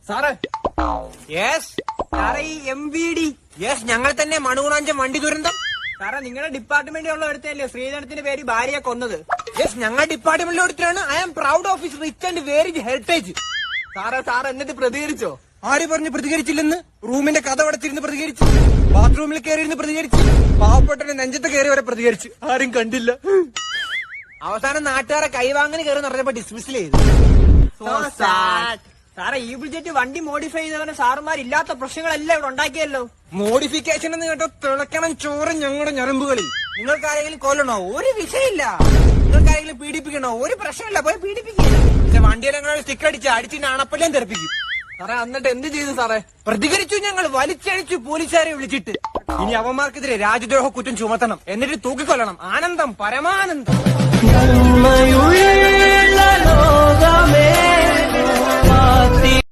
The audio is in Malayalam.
സാറേ. യെസ് സാറേ ഈ MVD. യെസ്, ഞങ്ങൾ തന്നെ മണൂറാഞ്ചം വണ്ടി ദുരന്തം. സാറേ നിങ്ങളുടെ ഡിപ്പാർട്ട്മെന്റിലുള്ള എടുത്തല്ലേ ശ്രീധരത്തിന്റെ പേര് ഭാര്യയെ കൊന്നത്? യെസ്, ഞങ്ങൾ ഡിപ്പാർട്ട്മെന്റിൽ എടുത്തിട്ടാണ്. I am proud of his rich and very heritage. Sir എന്നിട്ട് പ്രതികരിച്ചോ? ആര് പറഞ്ഞു പ്രതികരിച്ചില്ലെന്ന്? റൂമിന്റെ കഥ അടച്ചിരുന്ന് പ്രതികരിച്ചു, ബാത്റൂമിൽ കയറിയിരുന്ന് പ്രതികരിച്ചു, പാവപ്പെട്ടവന്റെ നെഞ്ചത്ത് കയറി വരെ പ്രതികരിച്ചു. ആരും കണ്ടില്ല. അവസാനം നാട്ടുകാരെ കൈവാങ്ങന് കയറി പറഞ്ഞപ്പോ ഡിസ്മിസിൽ ചെയ്തു. സാറേ ഈ ബുജറ്റ് വണ്ടി മോഡിഫൈ ചെയ്തവനെ സാറുമാരില്ലാത്ത പ്രശ്നങ്ങളെല്ലാം ഇവിടെ ഉണ്ടാക്കിയല്ലോ. മോഡിഫിക്കേഷൻ എന്ന് കേട്ടോ തിളക്കണം ചോറും ഞങ്ങളുടെ ഞരമ്പുകളിൽ. നിങ്ങൾക്ക് ആരെങ്കിലും കൊല്ലണോ? ഒരു വിഷയമില്ല. നിങ്ങൾക്ക് ആരെങ്കിലും പീഡിപ്പിക്കണോ? ഒരു പ്രശ്നമില്ല, പോയി പീഡിപ്പിക്കില്ല. പക്ഷെ വണ്ടിയിലെ സ്റ്റിക്ക് അടിച്ചിട്ട് അണപ്പെല്ലാം തെറിപ്പിക്കും. സാറേ എന്നിട്ട് എന്ത് ചെയ്തു സാറേ? പ്രതികരിച്ചു ഞങ്ങൾ, വലിച്ചഴിച്ചു പോലീസുകാരെ വിളിച്ചിട്ട്. ഇനി അവന്മാർക്കെതിരെ രാജ്യദ്രോഹ കുറ്റം ചുമത്തണം, എന്നിട്ട് തൂക്കിക്കൊല്ലണം. ആനന്ദം, പരമാനന്ദം.